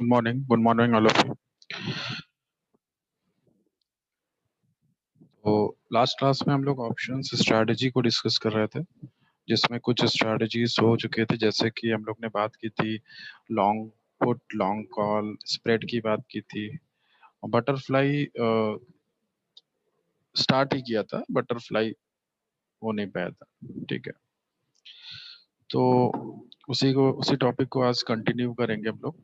Good morning, all of you. तो last class में हम लोग ऑप्शंस स्ट्रैटेजी को डिस्कस कर रहे थे, जिसमें कुछ स्ट्रैटेजीज हो चुके थे, जैसे कि हम लोग ने बात की थी long put, long call, spread की बात की थी। बटरफ्लाई स्टार्ट ही किया था, बटरफ्लाई हो नहीं पाया था। ठीक है, तो उसी टॉपिक को आज कंटिन्यू करेंगे हम लोग।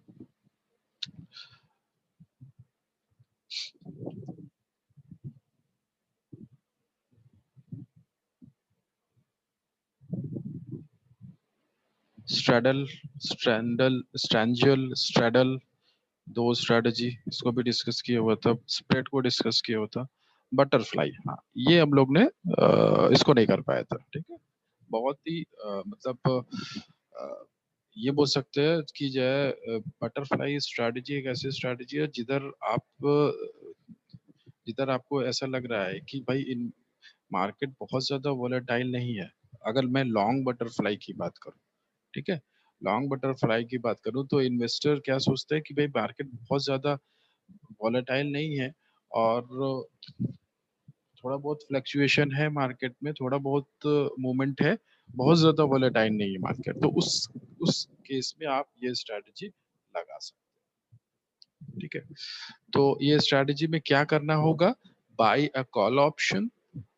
स्ट्रैडल, दो स्ट्रेटजी, इसको भी डिस्कस किया हुआ था, स्प्रेड को डिस्कस किया हुआ था। बटरफ्लाई, हाँ, ये हम लोग ने इसको नहीं कर पाया था। ठीक है, बहुत ही मतलब ये बोल सकते हैं कि जो है बटरफ्लाई स्ट्रेटजी एक ऐसी स्ट्रेटजी है जिधर आपको ऐसा लग रहा है कि भाई इन मार्केट बहुत ज्यादा वोलेटाइल नहीं है। अगर मैं लॉन्ग बटरफ्लाई की बात करूं, ठीक है, लॉन्ग बटरफ्लाई की बात करूं तो इन्वेस्टर क्या सोचते हैं कि भाई मार्केट बहुत ज्यादा वॉलेटाइल नहीं है और थोड़ा बहुत फ्लक्चुएशन है मार्केट में, थोड़ा बहुत मूवमेंट है, बहुत ज्यादा वॉलेटाइल नहीं है मार्केट। तो उस केस में आप ये स्ट्रेटजी लगा सकते हैं। ठीक है, तो ये स्ट्रेटजी में क्या करना होगा, बाय अ कॉल ऑप्शन।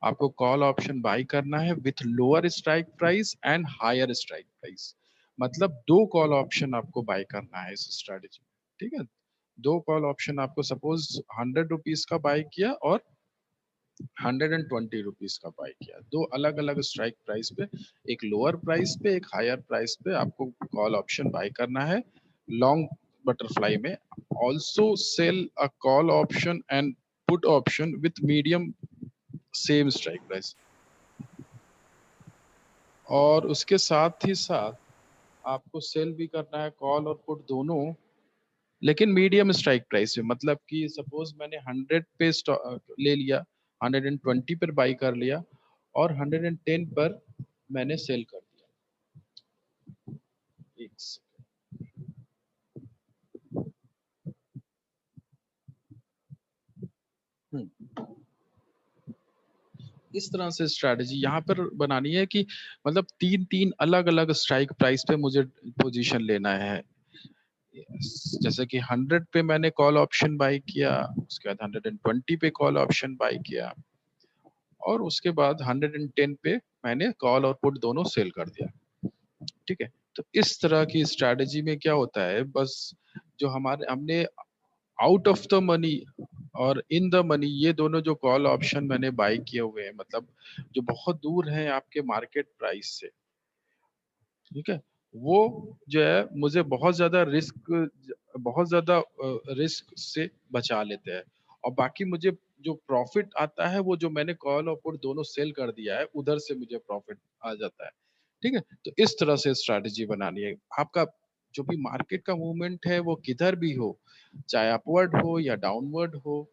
आपको कॉल ऑप्शन बाय करना है with lower strike price and higher strike price. मतलब दो कॉल ऑप्शन आपको बाय करना है इस स्ट्रेटजी में। ठीक है, दो कॉल ऑप्शन आपको, सपोज 100 रुपीज का बाय किया और 120 रुपीज का बाय किया, दो अलग अलग स्ट्राइक प्राइस पे, एक लोअर प्राइस पे एक हायर प्राइस पे आपको कॉल ऑप्शन बाय करना है लॉन्ग बटरफ्लाई में। Also sell a call option and put option with medium same strike price. और उसके साथ ही साथ आपको सेल भी करना है कॉल और पुट दोनों, लेकिन मीडियम स्ट्राइक प्राइस पे। मतलब कि सपोज मैंने 100 पे ले लिया, 120 पर बाई कर लिया और 110 पर मैंने सेल कर दिया। एक second। इस तरह से स्ट्रैटेजी यहाँ पर बनानी है कि मतलब तीन तीन अलग अलग स्ट्राइक प्राइस पे मुझे पोजीशन लेना है। जैसे कि 100 पे मैंने कॉल ऑप्शन बाय किया, उसके बाद 120 पे कॉल ऑप्शन बाय किया और उसके बाद 110 पे मैंने कॉल और पुट दोनों सेल कर दिया। ठीक है, तो इस तरह की स्ट्रैटेजी में क्या होता है, बस जो हमारे हमने आउट ऑफ द मनी और इन द मनी, ये दोनों जो कॉल ऑप्शन मैंने बाय किए हुए हैं, मतलब जो बहुत दूर हैं आपके मार्केट प्राइस से, ठीक है, वो जो है मुझे बहुत ज्यादा रिस्क से बचा लेते हैं। और बाकी मुझे जो प्रॉफिट आता है वो जो मैंने कॉल और पुट दोनों सेल कर दिया है उधर से मुझे प्रॉफिट आ जाता है। ठीक है, तो इस तरह से स्ट्रैटेजी बनानी है। आपका जो भी मार्केट का मूवमेंट है वो किधर भी हो, चाहे अपवर्ड हो या डाउनवर्ड हो,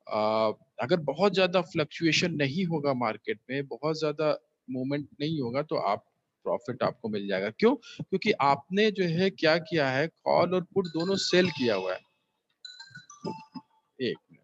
अ, अगर बहुत ज्यादा फ्लक्चुएशन नहीं होगा मार्केट में, बहुत ज्यादा मूवमेंट नहीं होगा, तो आप प्रॉफिट आपको मिल जाएगा। क्यों? क्योंकि आपने जो है क्या किया है, कॉल और पुट दोनों सेल किया हुआ है। एक मिनट।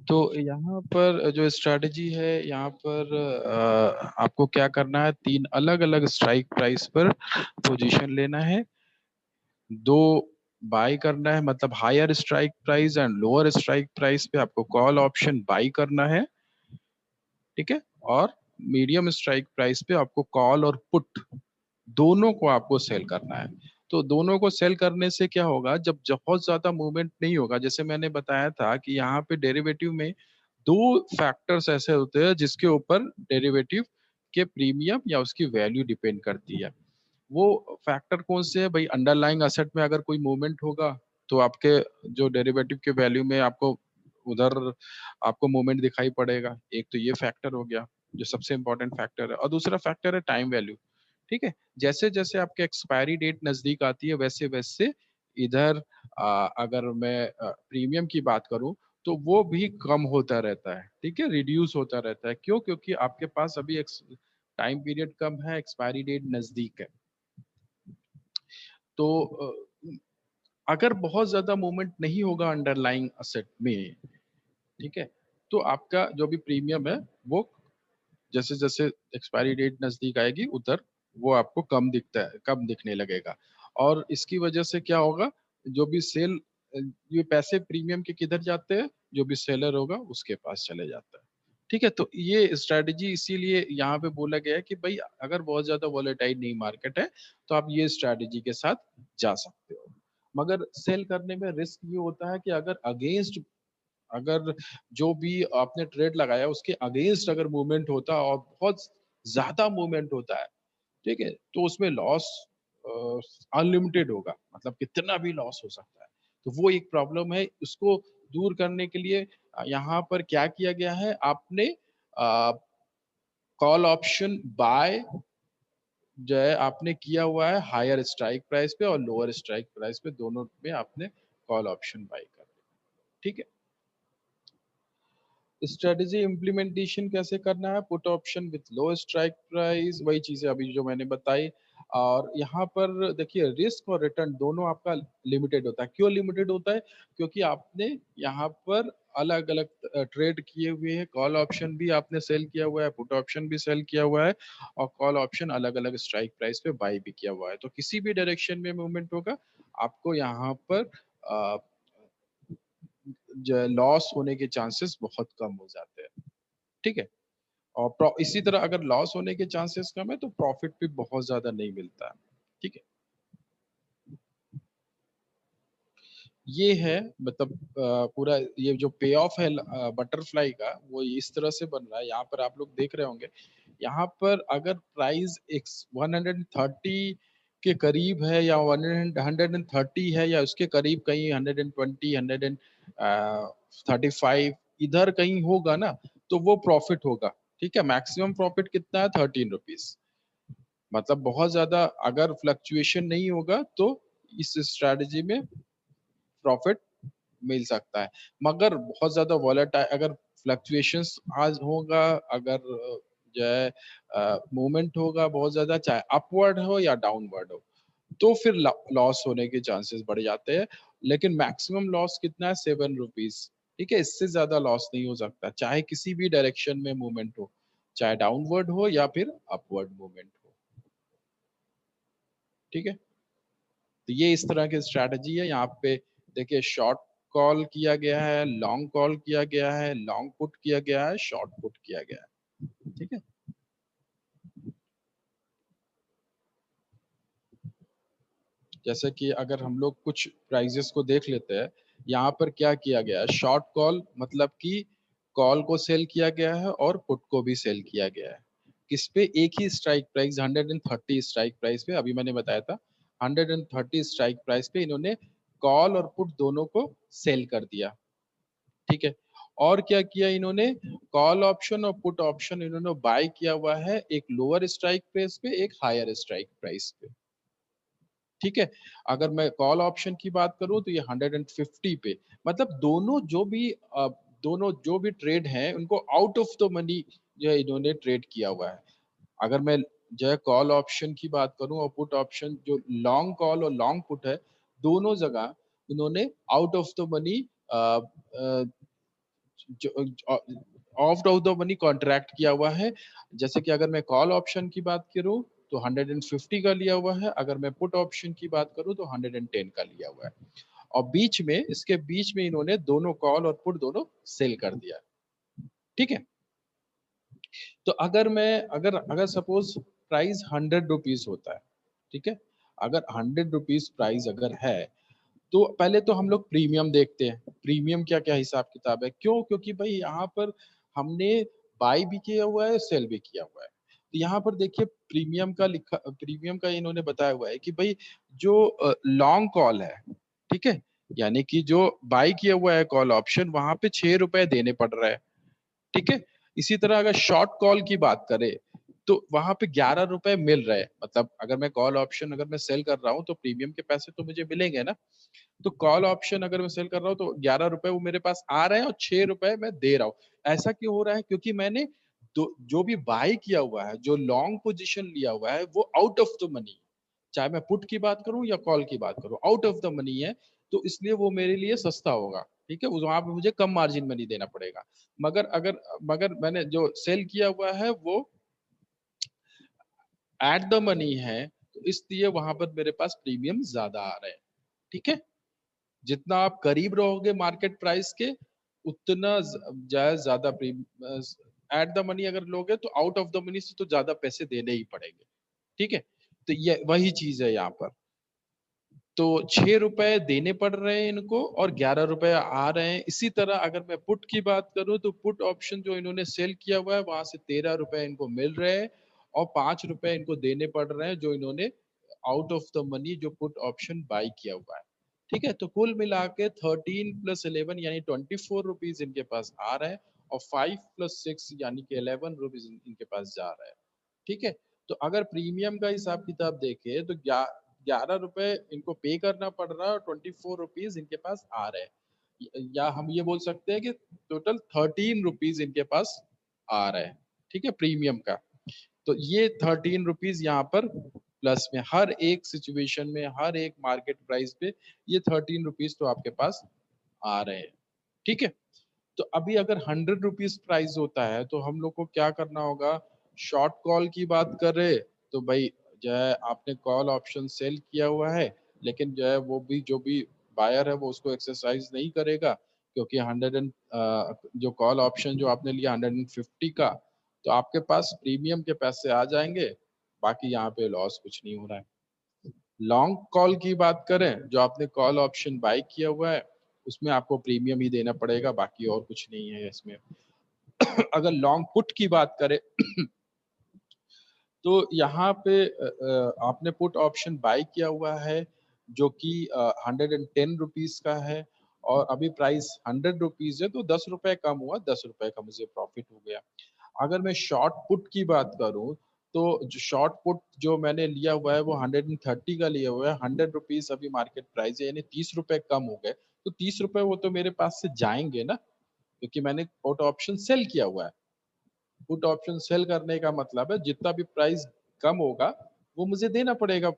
तो यहाँ पर जो स्ट्रैटेजी है, यहाँ पर आपको क्या करना है, तीन अलग अलग स्ट्राइक प्राइस पर पोजीशन लेना है। दो बाय करना है, मतलब higher strike price and lower strike price पे आपको कॉल ऑप्शन बाय करना है। ठीक है, और मीडियम स्ट्राइक प्राइस पे आपको कॉल और पुट दोनों को आपको सेल करना है। तो दोनों को सेल करने से क्या होगा, जब बहुत ज्यादा मूवमेंट नहीं होगा, जैसे मैंने बताया था कि यहाँ पे डेरिवेटिव में दो फैक्टर्स ऐसे होते हैं जिसके ऊपर डेरिवेटिव के प्रीमियम या उसकी वैल्यू डिपेंड करती है। वो फैक्टर कौन से है भाई, अंडरलाइंग असेट में अगर कोई मूवमेंट होगा तो आपके जो डेरिवेटिव के वैल्यू में आपको उधर आपको मूवमेंट दिखाई पड़ेगा। एक तो ये फैक्टर हो गया जो सबसे इंपॉर्टेंट फैक्टर है, और दूसरा फैक्टर है टाइम वैल्यू। ठीक है, जैसे जैसे आपके एक्सपायरी डेट नजदीक आती है वैसे वैसे इधर अगर मैं प्रीमियम की बात करूं तो वो भी कम होता रहता है। ठीक है, रिड्यूस होता रहता है। क्यों? क्योंकि आपके पास अभी टाइम पीरियड कम है, एक्सपायरी डेट नजदीक है। तो अगर बहुत ज्यादा मूवमेंट नहीं होगा अंडरलाइंग असेट में, ठीक है, तो आपका जो भी प्रीमियम है वो जैसे जैसे एक्सपायरी डेट नजदीक आएगी उधर वो आपको कम दिखता है, कम दिखने लगेगा। और इसकी वजह से क्या होगा, जो भी सेल, ये पैसे प्रीमियम के किधर जाते हैं, जो भी सेलर होगा उसके पास चले जाता है। ठीक है, तो ये स्ट्रेटजी इसीलिए यहाँ पे बोला गया है कि भाई अगर बहुत ज्यादा वॉलेटाइल नहीं मार्केट है तो आप ये स्ट्रेटजी के साथ जा सकते हो। मगर सेल करने में रिस्क ये होता है कि अगर अगेंस्ट, अगर जो भी आपने ट्रेड लगाया उसके अगेंस्ट अगर मूवमेंट होता है और बहुत ज्यादा मूवमेंट होता है, ठीक है, तो उसमें लॉस अनलिमिटेड होगा, मतलब कितना भी लॉस हो सकता है। तो वो एक प्रॉब्लम है, उसको दूर करने के लिए यहाँ पर क्या किया गया है, आपने कॉल ऑप्शन बाय जो है आपने किया हुआ है हायर स्ट्राइक प्राइस पे और लोअर स्ट्राइक प्राइस पे, दोनों में आपने कॉल ऑप्शन बाय कर लिया। ठीक है, स्ट्रेटेजी इम्प्लीमेंटेशन कैसे करना है, put option with low strike price, वही चीजें अभी जो मैंने बताई। और यहाँ पर देखिए रिस्क और रिटर्न दोनों आपका लिमिटेड होता है। क्यों लिमिटेड होता है? क्योंकि आपने यहाँ पर अलग अलग ट्रेड किए हुए हैं, कॉल ऑप्शन भी आपने सेल किया हुआ है, पुट ऑप्शन भी सेल किया हुआ है, और कॉल ऑप्शन अलग अलग स्ट्राइक प्राइस पे बाई भी किया हुआ है। तो किसी भी डायरेक्शन में मूवमेंट होगा आपको यहाँ पर जो लॉस होने के चांसेस बहुत कम हो जाते हैं। ठीक है, और इसी तरह अगर लॉस होने के चांसेस कम है तो प्रॉफिट भी बहुत ज्यादा नहीं मिलता है। ठीक है, ये है मतलब पूरा ये जो पे ऑफ है बटरफ्लाई का वो इस तरह से बन रहा है। यहाँ पर आप लोग देख रहे होंगे, यहाँ पर अगर प्राइस 130 के करीब है या 130 है या उसके करीब, कहीं 120 135 इधर कहीं होगा ना, तो वो प्रॉफिट होगा। ठीक है, मैक्सिमम प्रॉफिट कितना है, 13 रुपीज। मतलब बहुत ज्यादा अगर फ्लक्चुएशन नहीं होगा तो इस स्ट्रेटजी में प्रॉफिट मिल सकता है। मगर बहुत ज्यादा वॉलेटाइल अगर फ्लक्चुएशंस आज होगा, अगर जो है मूवमेंट होगा बहुत ज्यादा, चाहे अपवर्ड हो या डाउनवर्ड हो, तो फिर लॉस होने के चांसेस बढ़ जाते हैं। लेकिन मैक्सिमम लॉस कितना है, 7 रुपीज। ठीक है, इससे ज्यादा लॉस नहीं हो सकता, चाहे किसी भी डायरेक्शन में मूवमेंट हो, चाहे डाउनवर्ड हो या फिर अपवर्ड मूवमेंट हो। ठीक है, तो ये इस तरह की स्ट्रैटेजी है। यहाँ पे देखिए शॉर्ट कॉल किया गया है, लॉन्ग कॉल किया गया है, लॉन्ग पुट किया गया है, शॉर्ट पुट किया गया है। ठीक है, जैसे कि अगर हम लोग कुछ प्राइजेस को देख लेते हैं, यहाँ पर क्या किया गया है, शॉर्ट कॉल मतलब कि कॉल को सेल किया गया है और पुट को भी सेल किया गया है। किस पे? एक ही स्ट्राइक प्राइस 130 स्ट्राइक प्राइस पे, अभी मैंने बताया था 130 स्ट्राइक प्राइस पे इन्होंने कॉल और पुट दोनों को सेल कर दिया। ठीक है, और क्या किया इन्होंने, कॉल ऑप्शन और पुट ऑप्शन इन्होंने बाय किया हुआ है, एक लोअर स्ट्राइक प्राइस पे, एक हायर स्ट्राइक प्राइस पे। ठीक है, अगर मैं कॉल ऑप्शन की बात करूं तो ये 150 पे, मतलब दोनों जो भी ट्रेड है उनको आउट ऑफ द मनी जो है इन्होंने ट्रेड किया हुआ है। अगर मैं जो है कॉल ऑप्शन की बात करूं और पुट ऑप्शन, जो लॉन्ग कॉल और लॉन्ग पुट है, दोनों जगह इन्होंने out of the money of of the money contract किया हुआ है। जैसे कि अगर मैं कॉल ऑप्शन की बात करूं तो 150 का लिया हुआ है, अगर मैं पुट ऑप्शन की बात करूं तो 110 का लिया हुआ है। और बीच में, इसके बीच में इन्होंने दोनों कॉल और पुट दोनों सेल कर दिया। ठीक है, तो अगर मैं अगर अगर सपोज प्राइस 100 रुपीज होता है, ठीक है, अगर 100 रुपीज प्राइस अगर है, तो पहले तो हम लोग प्रीमियम देखते हैं, प्रीमियम क्या क्या हिसाब किताब है, क्यों, क्योंकि भाई यहाँ पर हमने बाई भी किया हुआ है, सेल भी किया हुआ है। तो यहाँ पर देखिए प्रीमियम का लिखा, प्रीमियम का इन्होंने बताया हुआ है कि भाई जो लॉन्ग कॉल है, ठीक है, यानी कि जो बाई किया हुआ है कॉल ऑप्शन, वहां पे 6 रुपए देने पड़ रहा है, ठीक है। इसी तरह अगर शॉर्ट कॉल की बात करें, तो वहां पे 11 रुपए मिल रहे हैं, मतलब अगर मैं कॉल ऑप्शन अगर मैं सेल कर रहा हूँ तो प्रीमियम के पैसे तो मुझे मिलेंगे ना। तो कॉल ऑप्शन अगर मैं सेल कर रहा हूँ तो 11 रुपए वो मेरे पास आ रहे हैं और 6 रुपए मैं दे रहा हूँ। ऐसा क्यों हो रहा है, क्योंकि मैंने जो भी बाई किया हुआ है, जो लॉन्ग पोजीशन लिया हुआ है, वो आउट ऑफ द मनी, चाहे मैं पुट की बात करूं या कॉल की बात करूं, आउट ऑफ द मनी है। तो इसलिए वो मेरे लिए सस्ता होगा, ठीक है, उस वहां पे मुझे कम मार्जिन मनी देना पड़ेगा। मगर अगर मगर मैंने जो सेल किया हुआ है वो एट द मनी है, तो इसलिए वहां पर मेरे पास प्रीमियम ज्यादा आ रहे हैं, ठीक है। जितना आप करीब रहोगे मार्केट प्राइस के, उतना ज्यादा एट द मनी अगर लोगे तो आउट ऑफ द मनी से तो ज्यादा पैसे देने ही पड़ेंगे, ठीक है। तो ये वही चीज है यहाँ पर। तो 6 रुपए देने पड़ रहे हैं इनको और 11 रुपए आ रहे हैं। इसी तरह अगर मैं पुट की बात करूं तो पुट ऑप्शन जो इन्होंने सेल किया हुआ है, वहां से 13 रुपए इनको मिल रहे हैं और 5 रुपए इनको देने पड़ रहे हैं जो इन्होंने आउट ऑफ द मनी जो पुट ऑप्शन बाई किया हुआ है, ठीक है। तो कुल मिला के 13 + 11 यानी 24 रुपीज इनके पास आ रहे हैं और 5 + 6 यानी कि 11 रुपीज इनके पास जा रहा है, ठीक है। तो अगर प्रीमियम का हिसाब किताब देखें तो 11 रुपए इनको पे करना पड़ रहा है और 24 रुपीज इनके पास आ रहे हैं, या हम ये बोल सकते हैं कि टोटल 13 रुपीज इनके पास आ रहे हैं, ठीक है, प्रीमियम का। तो ये 13 रुपीज यहाँ पर प्लस में हर एक सिचुएशन में, हर एक मार्केट प्राइस पे ये 13 रुपीज तो आपके पास आ रहे हैं, ठीक है। तो अभी अगर 100 रुपीज प्राइस होता है तो हम लोग को क्या करना होगा, शॉर्ट कॉल की बात करें तो भाई जो है आपने कॉल ऑप्शन सेल किया हुआ है, लेकिन जो है वो भी जो भी बायर है वो उसको एक्सरसाइज नहीं करेगा, क्योंकि जो कॉल ऑप्शन जो आपने लिया 150 का, तो आपके पास प्रीमियम के पैसे आ जाएंगे, बाकी यहाँ पे लॉस कुछ नहीं हो रहा है। लॉन्ग कॉल की बात करें, जो आपने कॉल ऑप्शन बाय किया हुआ है, उसमें आपको प्रीमियम ही देना पड़ेगा, बाकी और कुछ नहीं है इसमें। अगर लॉन्ग पुट की बात करें तो यहाँ पे आपने पुट ऑप्शन बाय किया हुआ है जो कि 110 रुपीज का है और अभी प्राइस 100 रुपीज है, तो 10 रुपए कम हुआ, 10 रुपए का मुझे प्रॉफिट हो गया। अगर मैं शॉर्ट पुट की बात करूं तो जो शॉर्ट पुट जो मैंने लिया हुआ है वो 130 का लिया हुआ है, 100 रुपीज अभी मार्केट प्राइस है, यानी 30 रुपए कम हो गए। तो 30 रुपए वो तो मेरे पास से जाएंगे ना, क्योंकि मैंने पुट ऑप्शन सेल किया हुआ है। पुट ऑप्शन सेल करने का मतलब है जितना भी प्राइस कम होगा वो मुझे देना पड़ेगा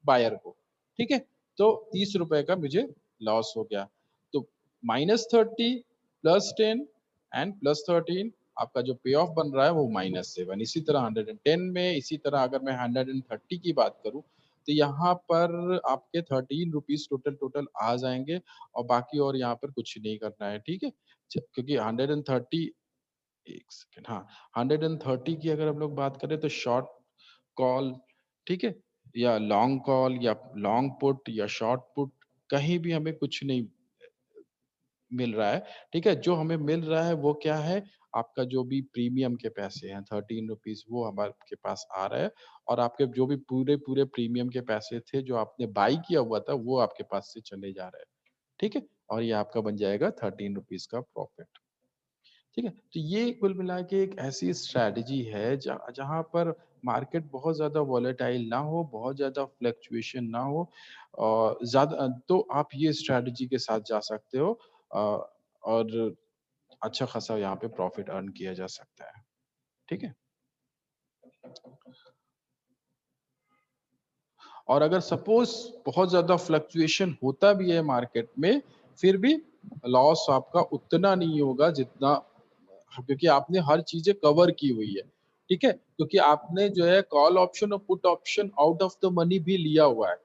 बायर को, ठीक है। तो 30 रुपए का मुझे लॉस हो गया। तो -30 +10 एंड +13, आपका जो पे ऑफ बन रहा है वो -7। इसी तरह 110 में, इसी तरह अगर मैं 130 की बात करूं तो यहाँ पर आपके 13 रुपीज टोटल टोटल आ जाएंगे और बाकी और यहाँ पर कुछ नहीं करना है, ठीक है। क्योंकि 130, एक सेकेंड, हाँ, 130 की अगर हम लोग बात करें तो शॉर्ट कॉल, ठीक है, या लॉन्ग कॉल या लॉन्ग पुट या शॉर्ट पुट, कहीं भी हमें कुछ नहीं मिल रहा है, ठीक है। जो हमें मिल रहा है वो क्या है, आपका जो भी प्रीमियम के पैसे हैं 13 रुपीज वो हमारे पास आ रहा है और आपके जो भी पूरे पूरे प्रीमियम के पैसे थे जो आपने बाई किया हुआ था वो आपके पास से चले जा रहे हैं, ठीक है। और ये आपका बन जाएगा 13 रुपीज का प्रॉफिट, ठीक है। तो ये कुल मिला के एक ऐसी स्ट्रैटेजी है जहाँ पर मार्केट बहुत ज़्यादा वॉलेटाइल ना हो, बहुत ज़्यादा फ्लक्चुएशन ना हो और ज़्यादा, तो आप ये स्ट्रैटेजी के साथ जा सकते हो और अच्छा खासा यहाँ पे प्रॉफिट अर्न किया जा सकता है, ठीक है। और अगर सपोज बहुत ज़्यादा फ्लक्चुएशन होता भी है मार्केट में, फिर भी लॉस आपका उतना नहीं होगा जितना, क्योंकि आपने हर चीजें कवर की हुई है, ठीक है। क्योंकि आपने जो है कॉल ऑप्शन और put option out of the money भी लिया हुआ है,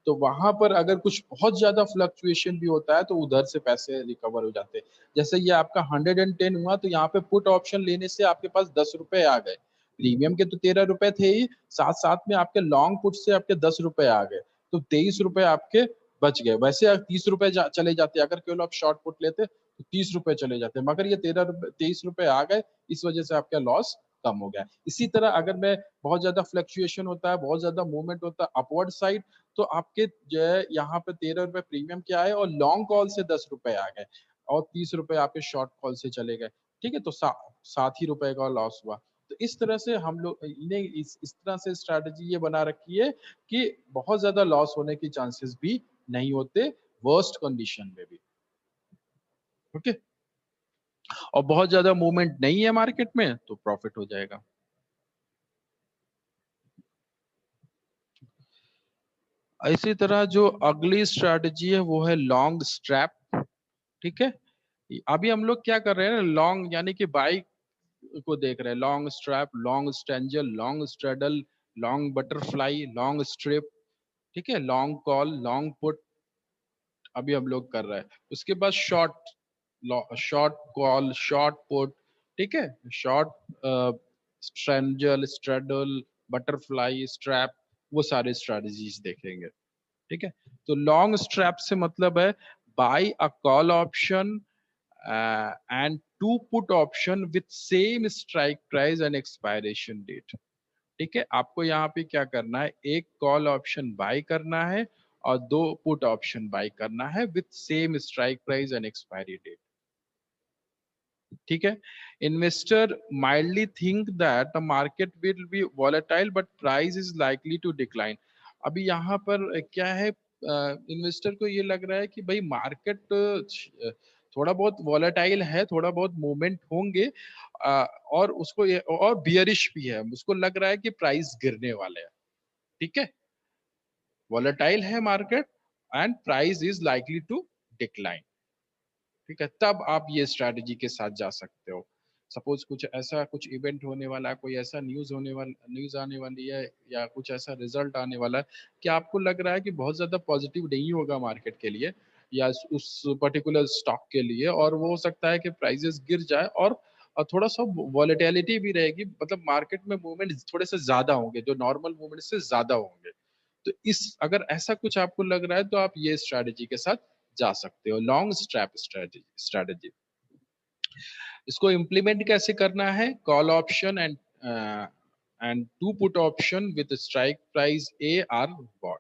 तो वहां पर अगर कुछ बहुत ज्यादा फ्लक्चुएशन भी होता है तो उधर से पैसे रिकवर हो जाते हैं। जैसे ये आपका 110 हुआ, तो यहाँ पे पुट ऑप्शन लेने से आपके पास 10 रुपए आ गए। प्रीमियम के तो 13 रुपए थे ही, साथ साथ में आपके लॉन्ग पुट से आपके 10 रुपए आ गए, तो 23 रुपए आपके बच गए। वैसे 30 रुपए चले जाते, अगर केवल आप शॉर्ट पुट लेते तो 30 रुपए चले जाते, मगर ये 13 रुपए 23 रुपए आ गए, इस वजह से आपका लॉस कम हो गया। इसी तरह अगर मैं बहुत ज्यादा फ्लक्चुएशन होता है, बहुत ज्यादा मूवमेंट होता है अपवर्ड साइड, तो आपके जो है यहाँ पे 13 रुपए प्रीमियम के आए और लॉन्ग कॉल से 10 रुपए आ गए, और 30 रुपए आपके शॉर्ट कॉल से चले गए। ठीक है, तो 7 ही रुपए का लॉस हुआ। तो इस तरह से हम लोग इन्हें इस तरह से स्ट्रैटेजी ये बना रखी है कि बहुत ज्यादा लॉस होने की चांसेस भी नहीं होते वर्स्ट कंडीशन में भी। ओके, और बहुत ज्यादा मूवमेंट नहीं है मार्केट में तो प्रॉफिट हो जाएगा। इसी तरह जो अगली स्ट्रैटेजी है वो है लॉन्ग स्ट्रैप। ठीक है, अभी हम लोग क्या कर रहे हैं, लॉन्ग यानी कि बाई को देख रहे हैं, long strap, long strangle, long straddle, long butterfly, long strip. ठीक है, लॉन्ग कॉल, लॉन्ग पुट, अभी हम लोग कर रहे हैं। उसके बाद short, short call, short put. ठीक है, शॉर्ट स्ट्रेंजल, स्ट्रेडल, बटरफ्लाई, स्ट्रैप, वो सारे स्ट्रेटजीज देखेंगे। ठीक है, तो लॉन्ग स्ट्रैप से मतलब है buy a call option and two put option with same strike price and expiration date. ठीक है, आपको यहाँ पे क्या करना है, एक कॉल ऑप्शन बाय करना है और दो पुट ऑप्शन बाय करना है with same strike price and expiry date. ठीक है, investor mildly think that the market will be volatile but price is likely to decline. अभी यहाँ पर क्या है, इन्वेस्टर को ये लग रहा है कि भाई मार्केट थोड़ा बहुत वॉलेटाइल है, थोड़ा बहुत मूवमेंट होंगे, और उसको और बियरिश भी है, उसको लग रहा है कि प्राइस गिरने वाले हैं। ठीक है, वॉलेटाइल है market and price is likely to decline. ठीक है, तब आप ये स्ट्रैटेजी के साथ जा सकते हो। सपोज कुछ ऐसा, कुछ इवेंट होने वाला है, कोई ऐसा न्यूज आने वाली है, या कुछ ऐसा रिजल्ट आने वाला है कि आपको लग रहा है कि बहुत ज्यादा पॉजिटिव नहीं होगा मार्केट के लिए या उस पर्टिकुलर स्टॉक के लिए, और वो हो सकता है कि प्राइसेस गिर जाए, और थोड़ा सा वॉलेटिलिटी भी रहेगी, मतलब मार्केट में मूवमेंट थोड़े से ज्यादा होंगे, जो नॉर्मल मूवमेंट से ज्यादा होंगे। तो इस अगर ऐसा कुछ आपको लग रहा है तो आप ये स्ट्रैटेजी के साथ जा सकते हो, लॉन्ग स्ट्रैप स्ट्रैटेजी। इसको इम्प्लीमेंट कैसे करना है, call option and two put option with strike price A are bought.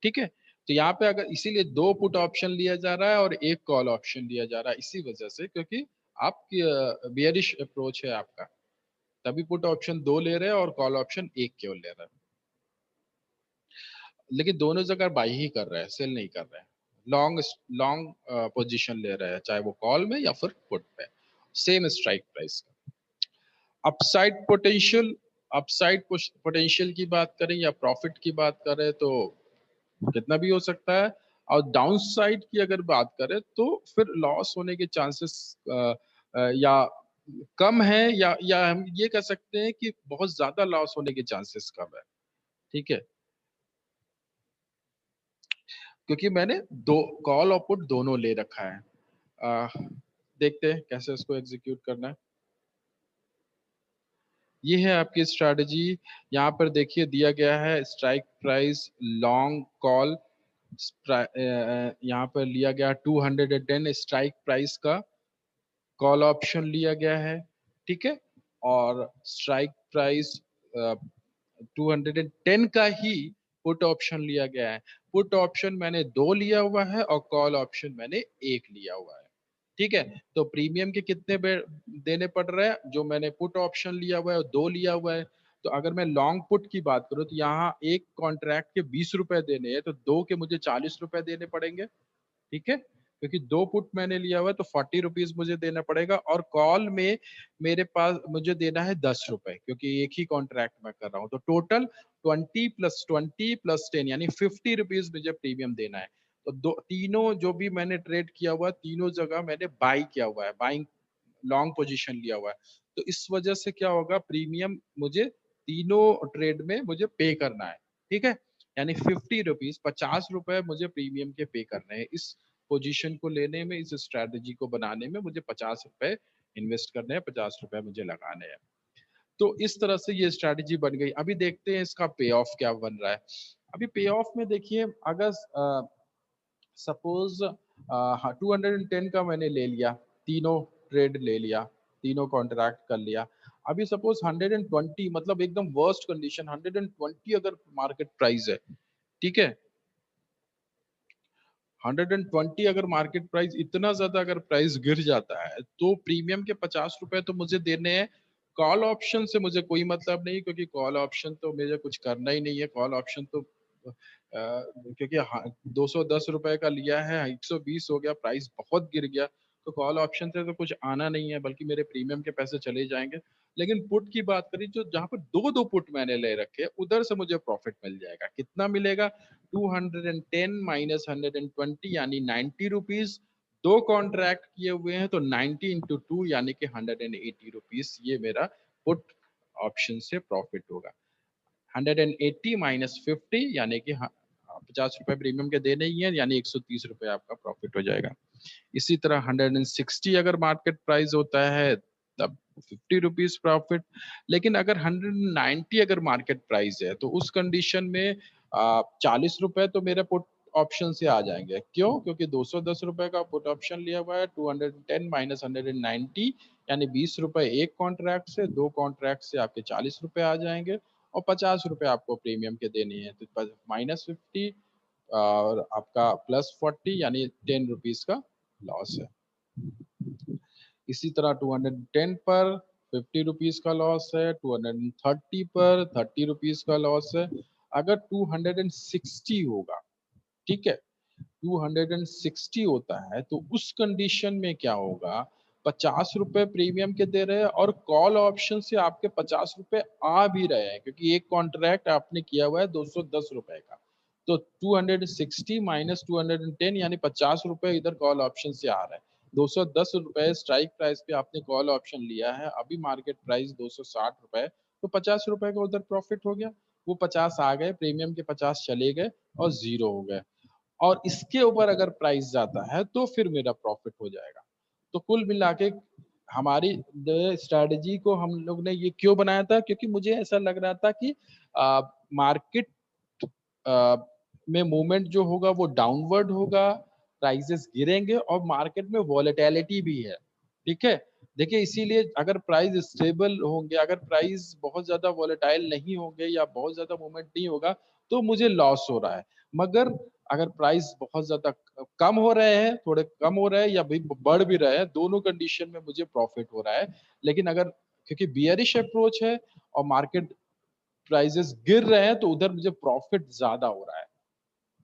ठीक है, तो यहाँ पे अगर इसीलिए दो पुट ऑप्शन लिया जा रहा है और एक कॉल ऑप्शन लिया जा रहा है, इसी वजह से, क्योंकि आप बियरिश अप्रोच है आपका, तभी पुट ऑप्शन दो ले रहे हैं और कॉल ऑप्शन एक केवल ले रहा है। लेकिन दोनों जगह बाई ही कर रहे हैं, सेल नहीं कर रहे हैं। लॉन्ग लॉन्ग पोजीशन ले रहे हैं, चाहे वो कॉल में या फिर पुट पे, सेम स्ट्राइक प्राइस का। अपसाइड पोटेंशियल, अपसाइड पोटेंशियल की बात करें या प्रॉफिट की बात करें तो कितना भी हो सकता है, और डाउन साइड की अगर बात करें तो फिर लॉस होने के चांसेस या कम है, या हम ये कह सकते हैं कि बहुत ज्यादा लॉस होने के चांसेस कम है। ठीक है, क्योंकि मैंने दो कॉल और पुट दोनों ले रखा है। आ, देखते हैं कैसे इसको एग्जीक्यूट करना है। ये है आपकी स्ट्रैटेजी। यहाँ पर देखिए दिया गया है स्ट्राइक प्राइस लॉन्ग कॉल, यहाँ पर लिया गया 210 स्ट्राइक प्राइस का कॉल ऑप्शन लिया गया है। ठीक है, और स्ट्राइक प्राइस 210 का ही पुट ऑप्शन लिया गया है। पुट ऑप्शन मैंने दो लिया हुआ है और कॉल ऑप्शन मैंने एक लिया हुआ है। ठीक है, तो प्रीमियम के कितने देने पड़ रहे हैं, जो मैंने पुट ऑप्शन लिया हुआ है और दो लिया हुआ है। तो अगर मैं लॉन्ग पुट की बात करूं तो यहाँ एक कॉन्ट्रैक्ट के 20 रुपए देने हैं, तो दो के मुझे 40 रुपए देने पड़ेंगे। ठीक है, क्योंकि दो पुट मैंने लिया हुआ है तो 40 रुपीज मुझे देना पड़ेगा, और कॉल में मेरे पास मुझे देना है 10 रुपए, क्योंकि एक ही कॉन्ट्रैक्ट में कर रहा हूँ, तो टोटल 20 + 20 + 10 यानी 50 रुपीज मुझे प्रीमियम देना है। तो दो तीनों जो भी मैंने ट्रेड किया हुआ है, तीनों जगह मैंने बाई किया हुआ है, बाइंग लॉन्ग पोजीशन लिया हुआ है। तो इस वजह से क्या होगा, प्रीमियम मुझे तीनों ट्रेड में मुझे पे करना है। ठीक है, यानी 50 रुपीज, 50 रुपए मुझे प्रीमियम के पे करने हैं। इस पोजीशन को लेने में, इस स्ट्रैटेजी को बनाने में मुझे 50 रुपए इन्वेस्ट करने हैं, 50 रुपए मुझे लगाने हैं। तो इस तरह से ये स्ट्रैटेजी बन गई। अभी देखते हैं इसका पे ऑफ क्या बन रहा है। अभी पे ऑफ में देखिए, अगर सपोज 210 का मैंने ले लिया, तीनों ट्रेड ले लिया, तीनों कॉन्ट्रैक्ट कर लिया। अभी सपोज 120, मतलब एकदम वर्स्ट कंडीशन 120 अगर मार्केट प्राइस है, ठीक है, 120 अगर मार्केट प्राइस, इतना ज्यादा अगर प्राइस गिर जाता है, तो प्रीमियम के 50 रुपए तो मुझे देने हैं। कॉल ऑप्शन से मुझे कोई मतलब नहीं, क्योंकि कॉल ऑप्शन तो मुझे कुछ करना ही नहीं है। कॉल ऑप्शन तो क्योंकि 210 रुपए का लिया है, 120 हो गया, प्राइस बहुत गिर गया, तो कॉल ऑप्शन से तो कुछ आना नहीं है, बल्कि मेरे प्रीमियम के पैसे चले जाएंगे। लेकिन पुट की बात करी, जो जहां पर दो दो पुट मैंने ले रखे, उधर से मुझे प्रॉफिट मिल जाएगा। कितना मिलेगा? 210 माइनस 120 यानी 90 रुपीज। दो कॉन्ट्रैक्ट किए हुए हैं, तो 90 इंटू 2 यानी कि 180 रुपीज, ये मेरा पुट ऑप्शन से प्रॉफिट होगा। 180 माइनस 50 यानी कि 50 रुपए प्रीमियम के देने ही है, यानी 130 रुपए आपका प्रॉफिट हो जाएगा। इसी तरह 160 अगर मार्केट प्राइस होता है, तब 50 रुपीज प्रॉफिट। लेकिन अगर 190 अगर मार्केट प्राइस है, तो उस कंडीशन में 40 रुपए तो मेरे पुट ऑप्शन से आ जाएंगे। क्यों? क्योंकि 210 रुपए का पुट ऑप्शन लिया हुआ है। 210 माइनस 190 यानी 20 रुपए एक कॉन्ट्रैक्ट से, दो कॉन्ट्रैक्ट से आपके 40 रुपए आ जाएंगे, और 50 रुपए आपको प्रीमियम के देने हैं, तो -50 और आपका +40 यानी 10 रुपीज का लॉस है। इसी तरह 210 पर 50 रुपीज का लॉस है, 230 पर 30 रुपीज का लॉस है। अगर 260 होगा, ठीक है, 260 होता है, तो उस कंडीशन में क्या होगा? 50 रुपए प्रीमियम के दे रहे हैं, और कॉल ऑप्शन से आपके 50 रुपए आ भी रहे हैं, क्योंकि एक कॉन्ट्रैक्ट आपने किया हुआ है 210 रुपए का। तो 260 माइनस 210 यानी 50 रुपए इधर कॉल ऑप्शन से आ रहा है। 210 रुपए स्ट्राइक प्राइस पे आपने कॉल ऑप्शन लिया है, अभी मार्केट प्राइस 260 रुपए, तो 50 रुपए का उधर प्रॉफिट हो गया। वो 50 आ गए, प्रीमियम के 50 चले गए और जीरो हो गए। और इसके ऊपर अगर प्राइस जाता है, तो फिर मेरा प्रॉफिट हो जाएगा। तो कुल मिला के हमारी स्ट्रैटेजी को हम लोग ने ये क्यों बनाया था? क्योंकि मुझे ऐसा लग रहा था कि मार्केट में मूवमेंट जो होगा वो डाउनवर्ड होगा, प्राइसेस गिरेंगे, और मार्केट में वॉलेटिलिटी भी है, ठीक है। देखिए, इसीलिए अगर प्राइस स्टेबल होंगे, अगर प्राइस बहुत ज्यादा वॉलेटाइल नहीं होंगे या बहुत ज्यादा मूवमेंट नहीं होगा, तो मुझे लॉस हो रहा है। मगर अगर प्राइस बहुत ज्यादा कम हो रहे हैं, थोड़े कम हो रहे हैं, या भी बढ़ भी रहे हैं, दोनों कंडीशन में मुझे प्रॉफिट हो रहा है। लेकिन अगर, क्योंकि बियरिश अप्रोच है और मार्केट प्राइसेस गिर रहे हैं, तो उधर मुझे प्रॉफिट ज्यादा हो रहा है।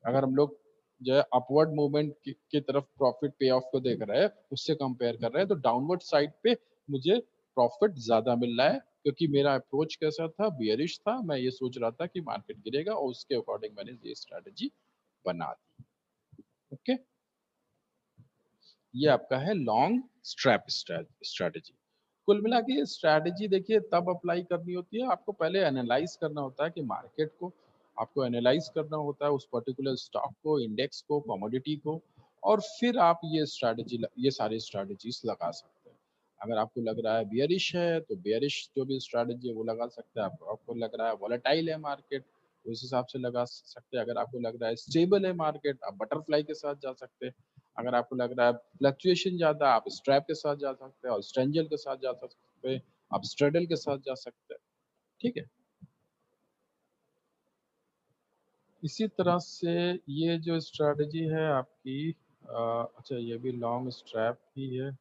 अगर हम लोग जो है अपवर्ड मूवमेंट की तरफ प्रॉफिट पे ऑफ को देख रहे हैं, उससे कंपेयर कर रहे हैं, तो डाउनवर्ड साइड पे मुझे प्रॉफिट ज्यादा मिल रहा है, क्योंकि मेरा अप्रोच कैसा था? बियरिश था। मैं ये सोच रहा था कि मार्केट गिरेगा, और उसके अकॉर्डिंग मैंने ये स्ट्रेटेजी बना दी। ओके, ये आपका है लॉन्ग स्ट्रैप स्ट्रैटेजी। कुल मिला के ये स्ट्रैटेजी देखिए तब अप्लाई करनी होती है, आपको पहले एनालाइज करना होता है कि मार्केट को, आपको एनालाइज करना होता है उस पर्टिकुलर स्टॉक को, इंडेक्स को, कमोडिटी को, और फिर आप ये स्ट्रैटेजी, ये सारी स्ट्रैटेजीज लगा सकते हैं। अगर आपको लग रहा है बियरिश है, तो बियरिश जो भी स्ट्रैटेजी है वो लगा सकते हैं। आपको लग रहा है वॉलेटाइल है मार्केट, उस हिसाब से लगा सकते हैं। अगर आपको लग रहा है स्टेबल है मार्केट, आप बटरफ्लाई के साथ जा सकते हैं। अगर आपको लग रहा है फ्लक्चुएशन ज्यादा, आप स्ट्रैप के साथ जा सकते हैं, और स्ट्रेंजल के साथ जा सकते हैं, आप स्ट्रेडल के साथ जा सकते हैं, ठीक है। इसी तरह से ये जो स्ट्रेटजी है आपकी, अच्छा ये भी लॉन्ग स्ट्रैप ही है।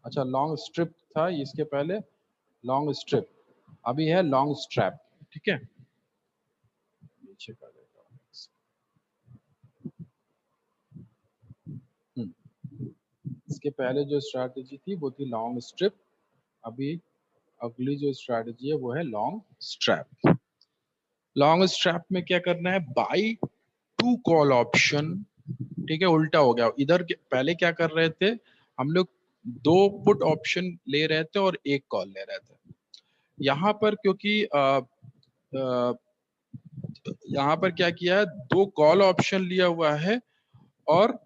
अच्छा, लॉन्ग स्ट्रिप था इसके पहले, लॉन्ग स्ट्रिप, अभी है लॉन्ग स्ट्रैप, ठीक है। नीचे कर देता हूँ। इसके पहले जो स्ट्रैटेजी थी वो थी लॉन्ग स्ट्रिप, अभी अगली जो स्ट्रैटेजी है वो है लॉन्ग स्ट्रैप। लॉन्ग स्ट्रैप में क्या करना है, बाई टू कॉल ऑप्शन। ठीक है, उल्टा हो गया, इधर पहले क्या कर रहे थे हम लोग, दो पुट ऑप्शन ले रहे थे और एक कॉल ले रहे थे। यहाँ पर क्योंकि यहाँ पर क्या किया है, दो कॉल ऑप्शन लिया हुआ है और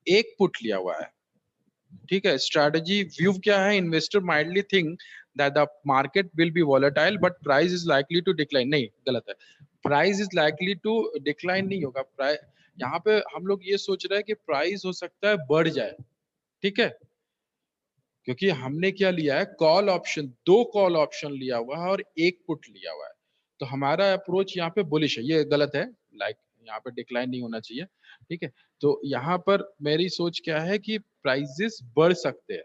एक पुट लिया हुआ है। ठीक है, स्ट्रैटेजी व्यू क्या है, investor mildly think that the market will be volatile but price is likely to decline. नहीं, गलत है, price is likely to decline नहीं होगा। प्राइस यहाँ पे हम लोग ये सोच रहे हैं कि प्राइस हो सकता है बढ़ जाए। ठीक है, क्योंकि हमने क्या लिया है, कॉल ऑप्शन, दो कॉल ऑप्शन लिया हुआ है और एक पुट लिया हुआ है। तो हमारा अप्रोच यहाँ पे बुलिश है, ये गलत है, लाइक यहाँ पे डिक्लाइन नहीं होना चाहिए। ठीक है, तो यहाँ पर मेरी सोच क्या है कि प्राइजेस बढ़ सकते हैं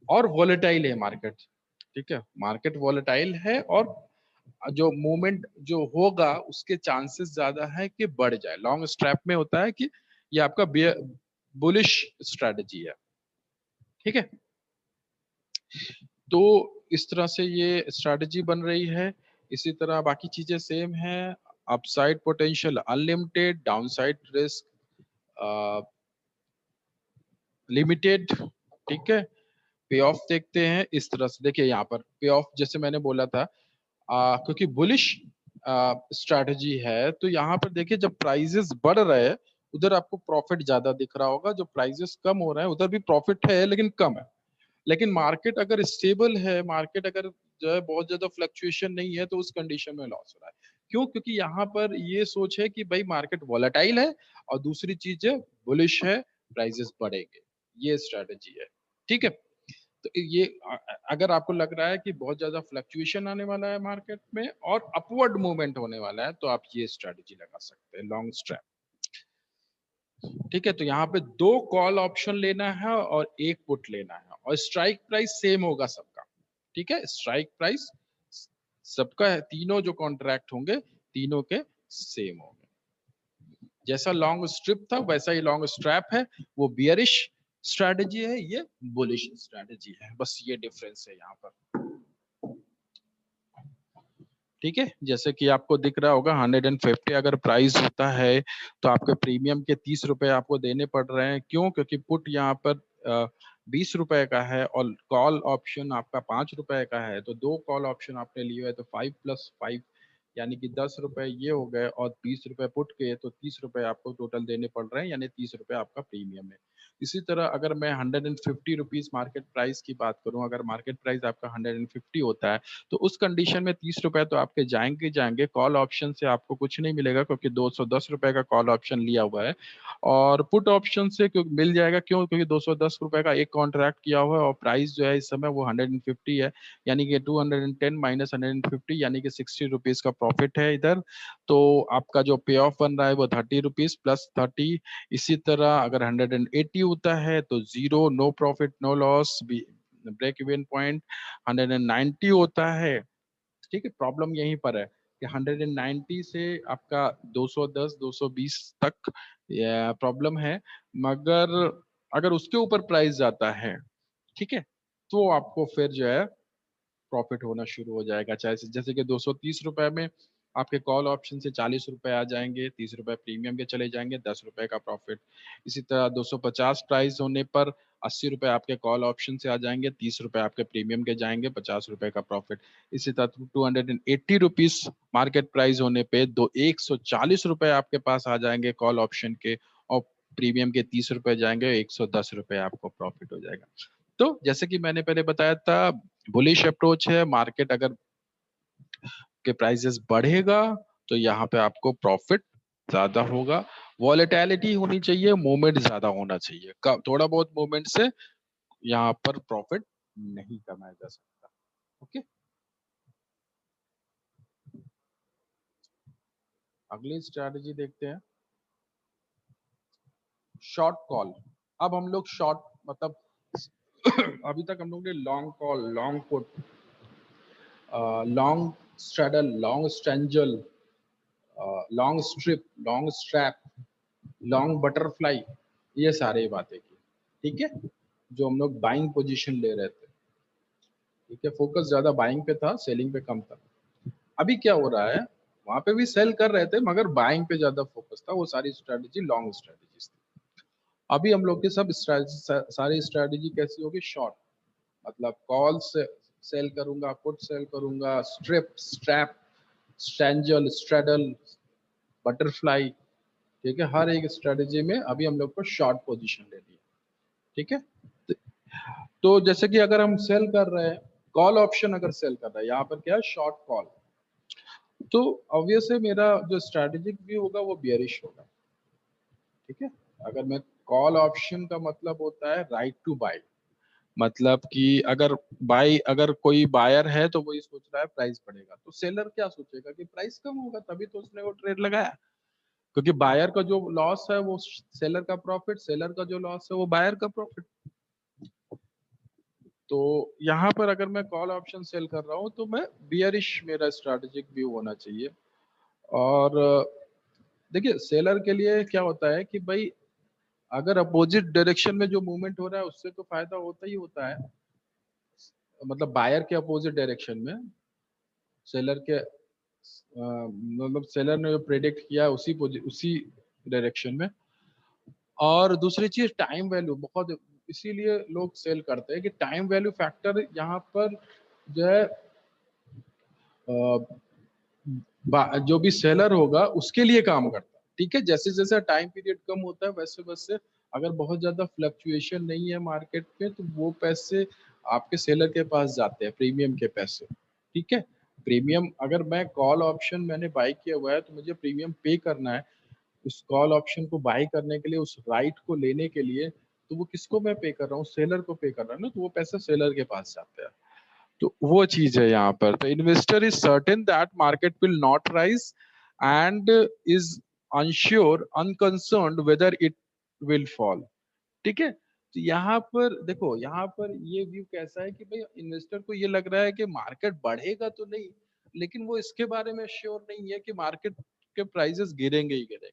और वॉलेटाइल है मार्केट। ठीक है, मार्केट वॉलेटाइल है और जो मूवमेंट जो होगा उसके चांसेस ज्यादा है कि बढ़ जाए। लॉन्ग स्ट्रैप में होता है कि ये आपका बुलिश स्ट्रेटजी है। ठीक है, तो इस तरह से ये स्ट्रैटेजी बन रही है। इसी तरह बाकी चीजें सेम है, upside potential unlimited, downside risk limited. ठीक है, पे ऑफ देखते हैं इस तरह से, देखिए यहाँ पर पे ऑफ जैसे मैंने बोला था, क्योंकि बुलिश स्ट्रैटेजी है तो यहाँ पर देखिए जब प्राइजेस बढ़ रहे हैं उधर आपको प्रॉफिट ज्यादा दिख रहा होगा, जो प्राइजेस कम हो रहे हैं उधर भी प्रॉफिट है लेकिन कम है। लेकिन मार्केट अगर स्टेबल है, मार्केट अगर जो है बहुत ज्यादा फ्लक्चुएशन नहीं है, तो उस कंडीशन में लॉस हो रहा है। क्यों? क्योंकि यहाँ पर ये सोच है कि भाई मार्केट वॉलेटाइल है और दूसरी चीज है बुलिश है, प्राइजेस बढ़ेंगे, ये स्ट्रेटेजी है। ठीक है, तो ये अगर आपको लग रहा है कि बहुत ज्यादा फ्लक्चुएशन आने वाला है मार्केट में और अपवर्ड मूवमेंट होने वाला है, तो आप ये स्ट्रेटेजी लगा सकते हैं, लॉन्ग स्ट्रैप। ठीक है, तो यहाँ पे दो कॉल ऑप्शन लेना है और एक पुट लेना है और स्ट्राइक प्राइस सेम होगा सबका। ठीक है, स्ट्राइक प्राइस सबका है, तीनों जो कॉन्ट्रैक्ट होंगे तीनों के सेम होंगे। जैसा लॉन्ग स्ट्रिप था वैसा ही लॉन्ग स्ट्रैप है, वो बियरिश स्ट्रैटेजी है, ये बुलिश स्ट्रैटेजी है, बस ये डिफरेंस है यहाँ पर। ठीक है, जैसे कि आपको दिख रहा होगा 150 अगर प्राइस होता है तो आपके प्रीमियम के 30 रुपए आपको देने पड़ रहे हैं। क्यों? क्योंकि पुट यहाँ पर 20 रुपए का है और कॉल ऑप्शन आपका 5 रुपए का है, तो दो कॉल ऑप्शन आपने लिए है तो 5+5 यानी कि 10 रुपए ये हो गए और 20 रुपए पुट के, तो 30 रुपए आपको टोटल देने पड़ रहे हैं, यानी 30 रुपए आपका प्रीमियम है। इसी तरह अगर मैं 150 रुपीज मार्केट प्राइस की बात करूं, अगर मार्केट प्राइस आपका 150 होता है तो उस कंडीशन में 30 रुपए तो आपके जाएंगे जाएंगे, कॉल ऑप्शन से आपको कुछ नहीं मिलेगा क्योंकि 210 रुपए का कॉल ऑप्शन लिया हुआ है। और पुट ऑप्शन से क्यों मिल जाएगा, क्यों? क्योंकि 210 रुपए का एक कॉन्ट्रैक्ट किया हुआ है और प्राइस जो है इस समय वो 150 है, यानी कि 210 माइनस 150 यानी कि 60 रुपीज का प्रॉफिट है इधर। तो आपका जो पे ऑफ बन रहा है वो 30 रुपीज प्लस 30। इसी तरह अगर 180 होता है तो zero, no profit no loss, break even point. 190 होता है, ठीक है, प्रॉब्लम यहीं पर है कि 190 से आपका 210 220 तक प्रॉब्लम है, मगर अगर उसके ऊपर प्राइस जाता है, ठीक है, तो आपको फिर जो है प्रॉफिट होना शुरू हो जाएगा। चाहे जैसे कि 230 रुपए में आपके कॉल ऑप्शन से 40 रुपए आ जाएंगे, 30 रुपए प्रीमियम के चले जाएंगे, 10 रुपए का प्रॉफिट। इसी तरह 250 प्राइस होने पर 80 रुपए आपके कॉल ऑप्शन से आ जाएंगे, 30 रुपए आपके प्रीमियम के जाएंगे, 50 रुपए का प्रॉफिट। इसी तरह 280 रुपीज मार्केट प्राइस होने पे 140 रुपए आपके पास आ जाएंगे कॉल ऑप्शन के, और प्रीमियम के 30 रुपए जाएंगे, 110 रुपए आपको प्रॉफिट हो जाएगा। तो जैसे कि मैंने पहले बताया था, बुलिश अप्रोच है, मार्केट अगर के प्राइसेस बढ़ेगा तो यहाँ पे आपको प्रॉफिट ज्यादा होगा। वॉलेटिलिटी होनी चाहिए, मूवमेंट ज्यादा होना चाहिए, थोड़ा बहुत मूवमेंट से यहाँ पर प्रॉफिट नहीं कमाया जा सकता। ओके, अगली स्ट्रैटेजी देखते हैं, शॉर्ट कॉल। अब हम लोग शॉर्ट मतलब अभी तक हम लोग ने long call, long put, long straddle, long strangle, long strip, long strap, long butterfly, ये सारे बातें की। ठीक है, जो हम लोग बाइंग पोजीशन ले रहे थे। ठीक है, फोकस ज्यादा बाइंग पे था, सेलिंग पे कम था। अभी क्या हो रहा है, वहां पे भी सेल कर रहे थे मगर बाइंग पे ज्यादा फोकस था, वो सारी स्ट्रेटेजी लॉन्ग स्ट्रेटेजीज थी। अभी हम लोग की सब स्ट्रेटेजी, सारी स्ट्रेटेजी कैसी होगी, शॉर्ट, मतलब कॉल से सेल करूंगा, पुट सेल करूंगा, स्ट्रिप, स्ट्रैप, स्ट्रेंजल, स्ट्रेडल, बटरफ्लाई, ठीक है, हर एक स्ट्रेटेजी में अभी हम लोग को शॉर्ट पोजीशन लेनी है। ठीक है, तो जैसे कि अगर हम सेल कर रहे हैं, कॉल ऑप्शन अगर सेल कर रहे हैं, यहाँ पर क्या है, शॉर्ट कॉल, तो ऑब्वियस है मेरा जो स्ट्रेटेजिक व्यू होगा वो बियरिश होगा। ठीक है, अगर मैं, कॉल ऑप्शन का मतलब होता है राइट टू बाय, मतलब कि अगर बाय, अगर कोई बायर है तो वो ये सोच रहा है प्राइस बढ़ेगा, तो सेलर क्या सोचेगा कि प्राइस कम होगा, तभी तो उसने वो ट्रेड लगाया। क्योंकि बायर का जो लॉस है वो सेलर का प्रॉफिट, सेलर का जो लॉस है वो बायर का प्रॉफिट। तो यहाँ पर अगर मैं कॉल ऑप्शन सेल कर रहा हूँ तो मैं बियरिश, मेरा स्ट्रेटेजिक व्यू होना चाहिए। और देखिए सेलर के लिए क्या होता है कि भाई अगर अपोजिट डायरेक्शन में जो मूवमेंट हो रहा है उससे तो फायदा होता ही होता है, मतलब बायर के अपोजिट डायरेक्शन में, सेलर के मतलब सेलर ने जो प्रेडिक्ट किया है उसी डायरेक्शन में। और दूसरी चीज टाइम वैल्यू बहुत, इसीलिए लोग सेल करते हैं कि टाइम वैल्यू फैक्टर यहाँ पर जो है, जो भी सेलर होगा उसके लिए काम करता है। ठीक है, जैसे जैसे टाइम पीरियड कम होता है वैसे वैसे अगर बहुत ज्यादा फ्लक्चुएशन नहीं है मार्केट में तो वो पैसे आपके सेलर के पास जाते हैं, प्रीमियम के पैसे। ठीक है, प्रीमियम, अगर मैं कॉल ऑप्शन मैंने बाई किया हुआ है तो मुझे प्रीमियम पे करना है, उस कॉल ऑप्शन को बाई करने के लिए, उस राइट को लेने के लिए, तो वो किसको मैं पे कर रहा हूँ, सेलर को पे कर रहा हूँ ना, तो वो पैसे सेलर के पास जाते हैं। तो वो चीज है यहाँ पर, तो investor is certain that market will not rise and is unsure, unconcerned whether it will fall. ठीक है, तो यहाँ पर देखो, यहाँ पर ये व्यू कैसा है कि भाई इन्वेस्टर को ये लग रहा है कि मार्केट बढ़ेगा तो नहीं, लेकिन वो इसके बारे में श्योर नहीं है कि मार्केट के प्राइसेस गिरेंगे ही गिरेंगे।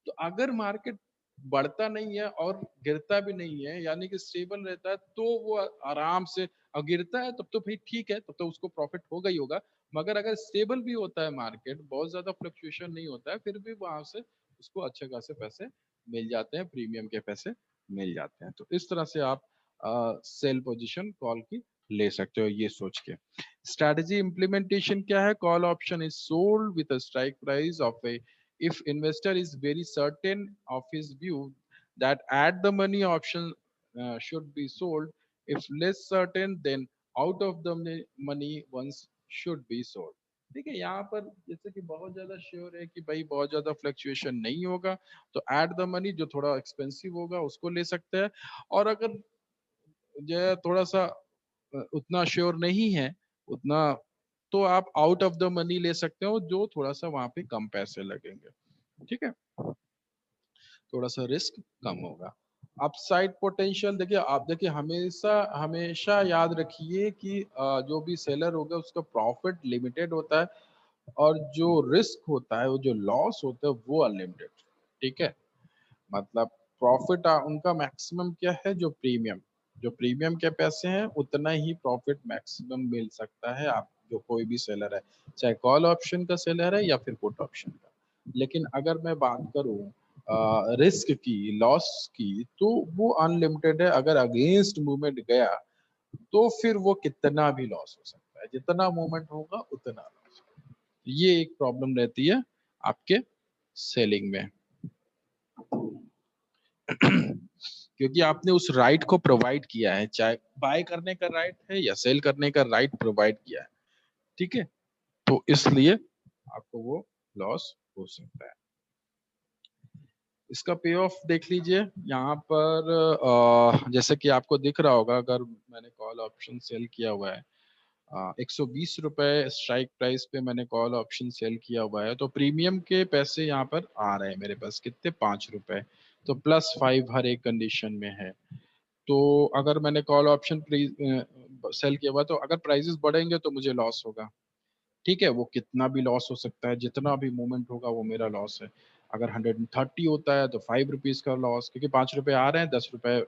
तो अगर मार्केट बढ़ता नहीं है और गिरता भी नहीं है, यानी कि स्टेबल रहता है, तो वो आराम से, और गिरता है तब तो भाई ठीक है, तब तो उसको प्रॉफिट होगा ही होगा। मगर अगर स्टेबल भी होता है मार्केट, बहुत ज्यादा फ्लक्चुएशन नहीं होता है, फिर भी वहां से उसको अच्छे खासे पैसे मिल जाते हैं, प्रीमियम के पैसे मिल जाते हैं। तो इस तरह से आप सेल पोजीशन कॉल की ले सकते हो, ये सोच के। स्ट्रेटजी इम्प्लीमेंटेशन क्या है, call option is sold with a strike price of A, if investor is very certain of his view that at the money option should be sold, if less certain then out of the money ones should be sold। ठीक है, यहाँ पर जैसे कि बहुत ज्यादा sure है कि भाई बहुत ज्यादा फ्लक्चुएशन नहीं होगा, तो एट द मनी जो थोड़ा एक्सपेंसिव होगा उसको ले सकते हैं। और अगर जो है थोड़ा सा उतना श्योर नहीं है, उतना, तो आप आउट ऑफ द मनी ले सकते हो, जो थोड़ा सा वहां पे कम पैसे लगेंगे। ठीक है, थोड़ा सा रिस्क कम होगा। अपसाइड पोटेंशियल, देखिए आप देखिए, हमेशा हमेशा याद रखिए कि जो भी सेलर होगा उसका प्रॉफिट लिमिटेड होता है, और जो रिस्क होता है, वो जो लॉस होता है वो अनलिमिटेड। ठीक है, मतलब प्रॉफिट उनका मैक्सिमम क्या है, जो प्रीमियम के पैसे हैं उतना ही प्रॉफिट मैक्सिमम मिल सकता है आप, जो कोई भी सेलर है, चाहे कॉल ऑप्शन का सेलर है या फिर पुट ऑप्शन का। लेकिन अगर मैं बात करूं रिस्क की, लॉस की, तो वो अनलिमिटेड है। अगर अगेंस्ट मूवमेंट गया तो फिर वो कितना भी लॉस हो सकता है, जितना मूवमेंट होगा उतना लॉस। ये एक प्रॉब्लम रहती है आपके सेलिंग में। क्योंकि आपने उस राइट को प्रोवाइड किया है, चाहे बाय करने का राइट है या सेल करने का राइट प्रोवाइड किया है। ठीक है, तो इसलिए आपको वो लॉस हो सकता है। इसका पे ऑफ देख लीजिए यहाँ पर, जैसे कि आपको दिख रहा होगा, अगर मैंने कॉल ऑप्शन सेल किया हुआ है 120 रुपए स्ट्राइक प्राइस पे मैंने कॉल ऑप्शन सेल किया हुआ है, तो प्रीमियम के पैसे यहाँ पर आ रहे हैं मेरे पास कितने, 5 रुपए, तो +5 हर एक कंडीशन में है। तो अगर मैंने कॉल ऑप्शन सेल किया हुआ, तो अगर प्राइसेस बढ़ेंगे तो मुझे लॉस होगा। ठीक है, वो कितना भी लॉस हो सकता है, जितना भी मूवमेंट होगा वो मेरा लॉस है। अगर 130 होता है तो ₹5 का लॉस, क्योंकि ₹5 आ रहे हैं, ₹10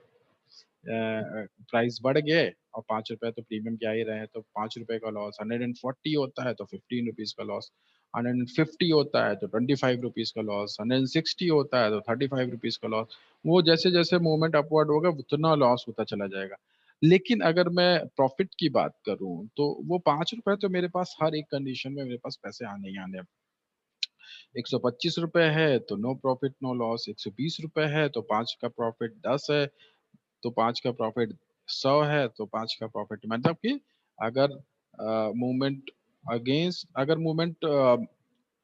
प्राइस बढ़ गए और 5 रुपए तो प्रीमियम क्या ही रहे हैं, तो 5 रुपए का लॉस। 140 होता है तो 15 रुपीज का लॉस। 150 होता है तो 25 रुपीज का लॉस। 160 होता है तो 35 रुपीज का लॉस। वो जैसे जैसे मूवमेंट अपवर्ड होगा उतना लॉस होता चला जाएगा। लेकिन अगर मैं प्रॉफिट की बात करूं तो वो 5 रुपए तो मेरे पास हर एक कंडीशन में मेरे पास पैसे आने ही आने। 125 रुपए है तो नो प्रॉफिट नो लॉस। 120 रुपए है तो 5 का प्रॉफिट 10 है, तो 5 का प्रॉफिट 100 है तो 5 का प्रॉफिट, मतलब कि अगर मूवमेंट अगर मूवमेंट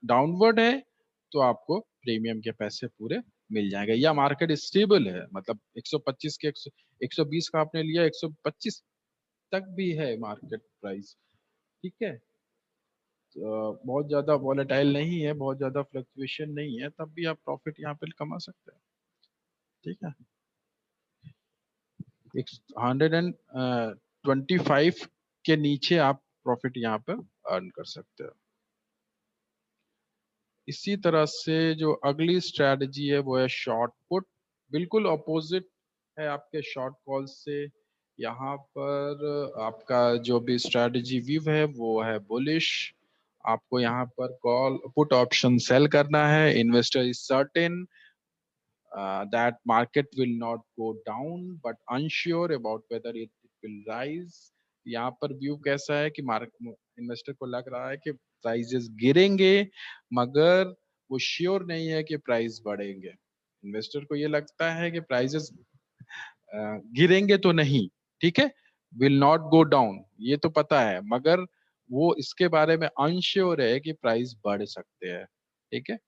डाउनवर्ड है तो आपको प्रीमियम के पैसे पूरे मिल जाएंगे। या मार्केट स्टेबल है, मतलब 125 के 120 का आपने लिया, 125 तक भी है मार्केट प्राइस, ठीक है। बहुत ज्यादा वॉलेटाइल नहीं है, बहुत ज्यादा फ्लक्चुएशन नहीं है, तब भी आप प्रॉफिट यहाँ पे कमा सकते हैं, ठीक है। 125 के नीचे आप प्रॉफिट यहाँ पर अर्न कर सकते हो। इसी तरह से जो अगली स्ट्रेटजी है वो है शॉर्ट पुट। बिल्कुल अपोजिट है आपके शॉर्ट कॉल से। यहाँ पर आपका जो भी स्ट्रेटजी व्यू है वो है बुलिश। आपको यहाँ पर कॉल पुट ऑप्शन सेल करना है। Investor is certain that market will not go down but unsure about whether it will rise। यहाँ पर व्यू कैसा है कि इन्वेस्टर को लग रहा है कि प्राइजेस गिरेंगे, मगर वो श्योर नहीं है कि प्राइस बढ़ेंगे। इन्वेस्टर को ये लगता है कि प्राइजेस गिरेंगे तो नहीं, ठीक है, विल नॉट गो डाउन, ये तो पता है, मगर वो इसके बारे में अनश्योर है कि प्राइस बढ़ सकते हैं, ठीक है।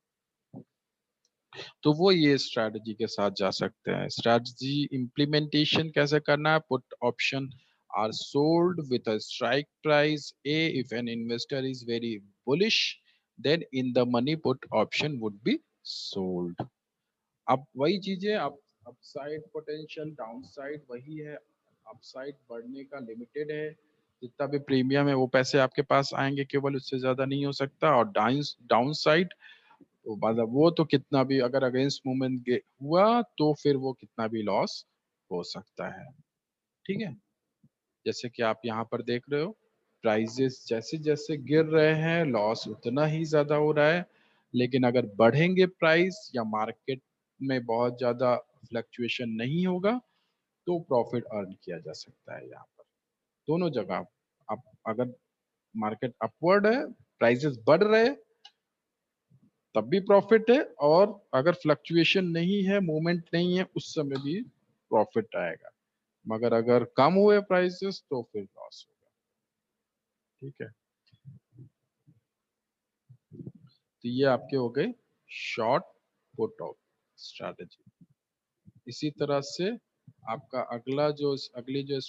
तो वो ये स्ट्रैटेजी के साथ जा सकते हैं। स्ट्रैटेजी इम्प्लीमेंटेशन कैसे करना है? Put option are sold with a strike price A if an investor is very bullish then in the money put option would be sold. अब वही चीजें, अपसाइड पोटेंशियल, डाउनसाइड वही है। अपसाइड बढ़ने का लिमिटेड है, जितना भी प्रीमियम है वो पैसे आपके पास आएंगे केवल, उससे ज्यादा नहीं हो सकता। और डाउन साइड तो मतलब वो तो कितना भी अगर अगेंस्ट मूवमेंट हुआ तो फिर वो कितना भी लॉस हो सकता है, ठीक है। जैसे कि आप यहाँ पर देख रहे हो, प्राइजेस जैसे जैसे गिर रहे हैं लॉस उतना ही ज्यादा हो रहा है। लेकिन अगर बढ़ेंगे प्राइस या मार्केट में बहुत ज्यादा फ्लक्चुएशन नहीं होगा तो प्रॉफिट अर्न किया जा सकता है यहाँ पर। दोनों जगह आप अगर मार्केट अपवर्ड है, प्राइसेस बढ़ रहे हैं, तब भी प्रॉफिट है, और अगर फ्लक्चुएशन नहीं है, मूवमेंट नहीं है, उस समय भी प्रॉफिट आएगा। मगर अगर कम हुए प्राइसेस तो फिर लॉस होगा, ठीक है। तो ये आपके हो गए शॉर्ट पुट ऑफ स्ट्रैटेजी। इसी तरह से आपका अगली जो